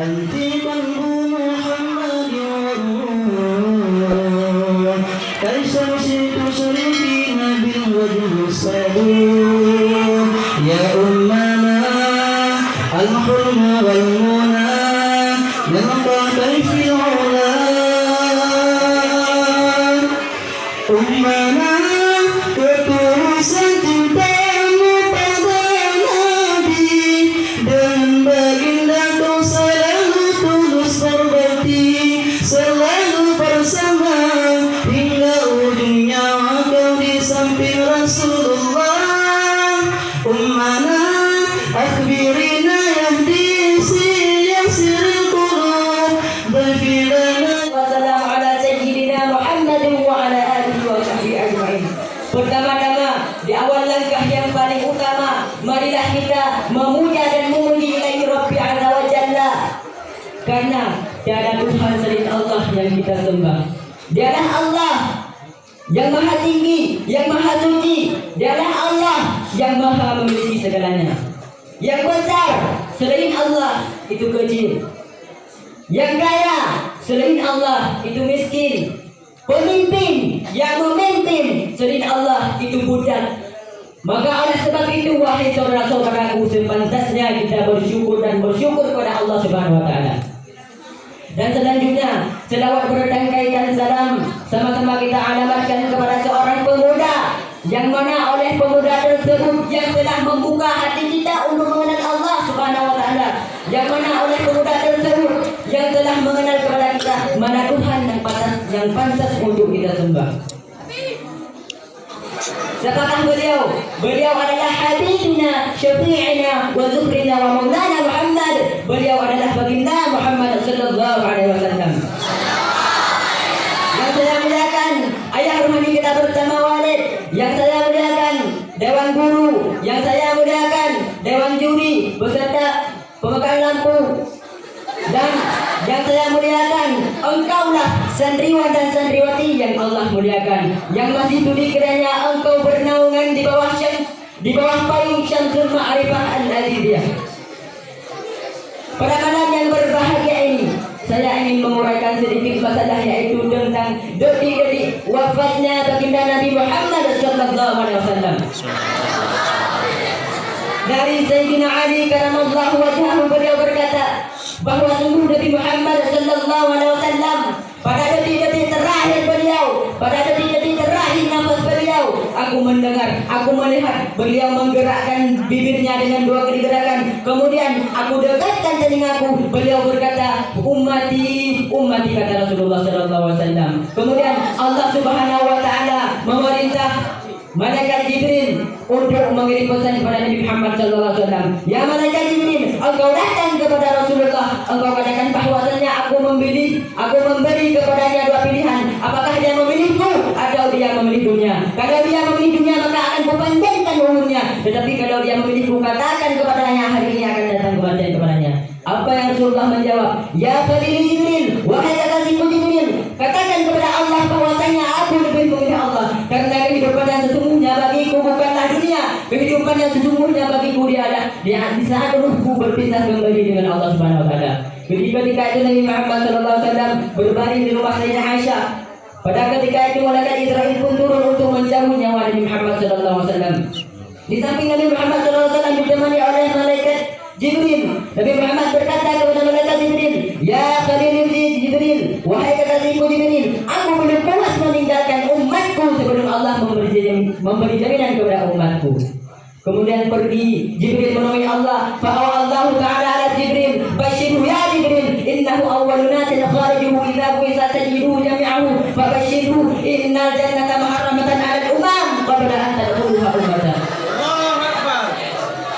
أنت قلب محمد والنور كالشمس تشرقين بالوجه الصبور يا أمنا الحلم والمنى نلقى كيف العلا أمنا ketulusan cintamu pada Nabi dan baginda kau selalu tulus berbakti selalu bersama hingga ujung nyawa kau di samping Rasulullah. Ummana akhbirina yahdi yasiril qulub dhafilana. Wassalamu ala sayyidina Muhammadin wa ala alihi wa sahbihi ajma'in. Pertama-tama, di awal langkah yang paling utama, marilah kita memuja dan memuji ilahi Rabbi Azza wa Jalla. Karena tiada Tuhan selain Allah yang kita sembah. Dialah Allah yang maha tinggi, yang maha suci. Dialah Allah yang maha memiliki segalanya. Yang besar selain Allah itu kecil. Yang kaya selain Allah itu miskin. Pemimpin yang memimpin selain Allah itu budak. Maka oleh sebab itu wahai saudara-saudaraku, sepantasnya kita bersyukur dan bersyukur kepada Allah Subhanahu wa taala. Dan selanjutnya selawat bertangkai salam sama-sama kita alamatkan kepada seorang pemuda yang mana oleh pemuda tersebut yang telah membuka hati kita untuk mengenal Allah Subhanahu wa taala, yang mana oleh pemuda tersebut yang telah mengenal kepada kita mana Tuhan yang pantas untuk kita sembah. Siapakah beliau? Beliau adalah Habibina, Syafi'ina, wa Zuhrina, wa Maulana Muhammad. Beliau adalah baginda Muhammad sallallahu alaihi wasallam. Yang saya muliakan ayah rohani kita bersama walid, yang saya muliakan dewan guru, yang saya muliakan dewan juri beserta pemegang lampu, dan yang saya muliakan engkaulah santriwan dan santriwati yang Allah muliakan, yang masih sudi kiranya engkau bernaungan di bawah payung Syamsul Ma'rifah Al-Aziziyah. Pada malam yang berbahagia ini saya ingin menguraikan sedikit masalah, yaitu tentang detik-detik wafatnya baginda Nabi Muhammad sallallahu alaihi wasallam. Dari Sayyidina Ali karamallahu wajhahu, beliau berkata bahwa sungguh Nabi Muhammad sallallahu alaihi wasallam pada detik-detik terakhir beliau, pada detik-detik terakhir nafas beliau, aku mendengar, aku melihat beliau menggerakkan bibirnya dengan dua kali gerakan. Kemudian aku dekatkan telingaku, beliau berkata, ummati, ummati, kata Rasulullah sallallahu alaihi wasallam. Kemudian Allah Subhanahu wa taala memerintah malaikat Jibril untuk mengirim pesan kepada Nabi Muhammad sallallahu alaihi wasallam. Ya malaikat Jibril, engkau datang kepada Rasulullah, engkau katakan bahwasanya aku memberi kepadanya dua pilihan. Apakah dia memilihku atau dia memilih dunia? Kalau dia memilih dunia maka akan kupanjangkan umurnya. Tetapi kalau dia memilihku, katakan kepadanya hari ini akan datang kematian kepadanya. Apa yang Rasulullah menjawab? Ya Khalil Jibril, wahai kekasihku Jibril, katakan kepada Allah bahwasanya aku lebih memilih Allah, karena kehidupan yang sesungguhnya bagiku bukanlah dunia. Kehidupan yang sesungguhnya bagiku dia ada di saat ruhku berpisah kembali dengan Allah Subhanahu wa taala. Ketika itu Nabi Muhammad sallallahu alaihi wasallam berbaring di rumah Sayyidah Aisyah. Pada ketika itu malaikat Israil pun turun untuk mencabut nyawa Nabi Muhammad sallallahu alaihi wasallam. Di samping Nabi Muhammad sallallahu alaihi wasallam ditemani oleh malaikat Jibril. Nabi Muhammad berkata kepada malaikat Jibril, ya Khalil Jibril, wahai kekasihku Jibril, aku belum puas meninggalkan umatku sebelum Allah memberi jaminan kepada umatku. Kemudian pergi Jibril menemui Allah. Fa'awallahu ta'ala ala Jibril, basyirhu ya Jibril, innahu awwalu nasin kharijuhu idza bu'itha sayyiduhu jami'ahu, fabashirhu innal jannata muharramatan 'ala al-umam qabla an tadkhuluha ummatan.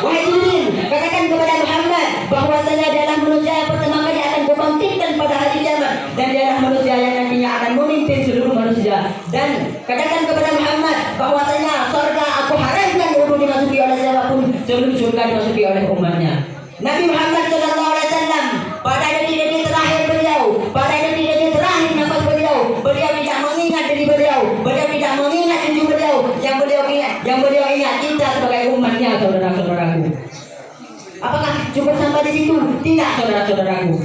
Wahai Jibril, katakan kepada Muhammad bahwasanya dia adalah manusia yang pertama kali akan kubangkitkan pada hari kiamat, dan dia adalah manusia yang nantinya akan memimpin seluruh manusia. Dan katakan kepada Muhammad bahwasanya surga aku haramkan untuk dimasuki oleh siapapun sebelum surga dimasuki oleh umatnya. Nabi Muhammad sallallahu alaihi wasallam pada detik-detik terakhir beliau, pada detik-detik terakhir nafas beliau, beliau tidak mengingat diri beliau tidak mengingat cucu beliau, yang beliau ingat kita sebagai umatnya, saudara-saudaraku. Apakah cukup sampai di situ. Tidak, saudara-saudaraku.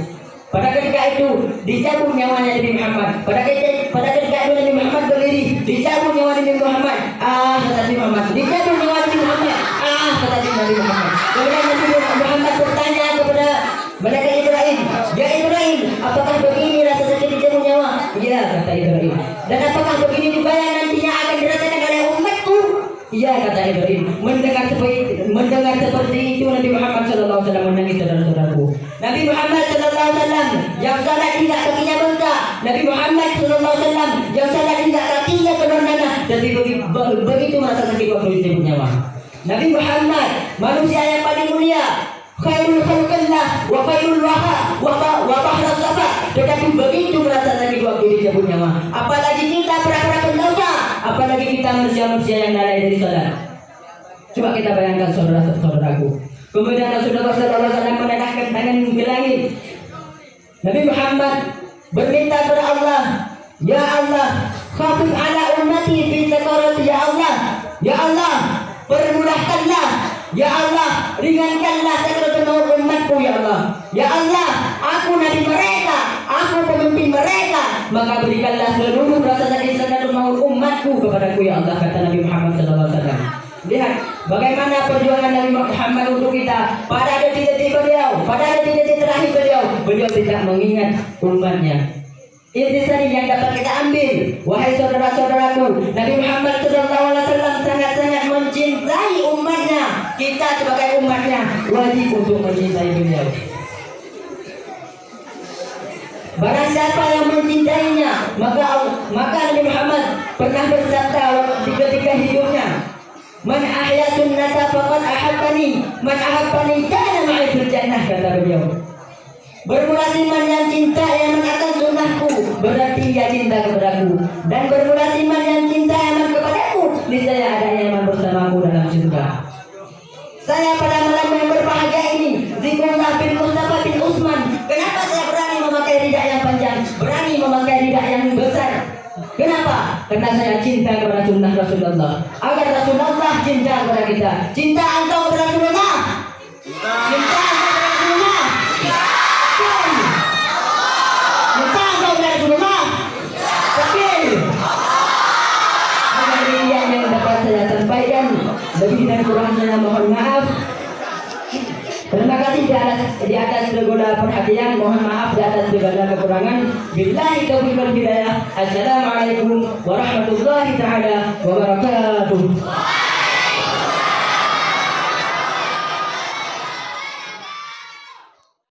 Pada ketika itu dicabut nyawanya Nabi Muhammad. Pada ketika itu Nabi Muhammad berdiri, dicabut nyawa Nabi Muhammad. Kata Nabi Muhammad, dicabut nyawa Nabi Muhammad. Kata Nabi Muhammad. Kemudian Nabi Muhammad bertanya kepada malaikat Ibrahim, ya Ibrahim, apakah begini rasa sakit dicabut nyawa? Iya, kata Ibrahim. Dan apakah begini juga yang nantinya akan dirasakan oleh umatku? Iya, kata Ibrahim. Mendengar seperti itu Nabi Muhammad SAW menangis, saudara-saudaraku. Nabi Muhammad SAW yang salat tidak kakinya bengkak. Nabi Muhammad SAW yang salat tidak kakinya berdarah. Dan begitu merasa sakit waktu dicabut nyawa. Nabi Muhammad manusia yang paling mulia, khairul khalqillah wa khairul wa bahra safa. Tetapi begitu merasa sakit waktu dicabut nyawa. Apalagi kita para pendosa, apalagi kita manusia-manusia yang lalai dari salat. Coba kita bayangkan saudara-saudaraku. Kemudian Rasulullah SAW menengadahkan tangan ke langit. Nabi Muhammad berminta kepada Allah, ya Allah, khafif ala ummati fi sakarat, ya Allah. Ya Allah, permudahkanlah, ya Allah, ringankanlah sakaratul maut umatku, ya Allah. Ya Allah, aku nabi mereka, aku pemimpin mereka, maka berikanlah seluruh rasa sakit sakaratul maut umatku kepadaku, ya Allah, kata Nabi Muhammad SAW. Lihat bagaimana perjuangan Nabi Muhammad untuk kita. Pada detik-detik beliau, pada detik-detik terakhir beliau tidak mengingat umatnya. Intisari yang dapat kita ambil, wahai saudara-saudaraku, Nabi Muhammad SAW sangat-sangat mencintai umatnya. Kita sebagai umatnya wajib untuk mencintai beliau. Barang siapa yang mencintainya, maka Nabi Muhammad pernah bersabda ketika hidupnya, man ahya sunnata faqad ahabbani, man ahabbani kana ma'i fil jannah, kata beliau. Bermula iman yang cinta yang akan sunnahku, berarti ia cinta kepadaku. Dan bermula iman yang cinta yang kepadaku, niscaya ada yang bersamaku dalam surga. Saya pada malam yang berbahagia ini, zikrullah bin Mustafa bin Utsman. Kenapa saya berani memakai ridak yang panjang, berani memakai ridak yang besar? Kenapa? Karena saya cinta kepada sunnah Rasulullah. Agar Rasulullah cinta kepada kita. Cinta engkau kepada Rasulullah? Cinta engkau kepada Rasulullah? Cinta engkau kepada Rasulullah? Oke. Ini yang dapat saya sampaikan. Lebih dan kurang saya mohon maaf. Terima kasih di atas segala perhatian. Mohon maaf di atas segala kekurangan. Billahi taufiq wal hidayah. Assalamualaikum warahmatullahi taala wabarakatuh.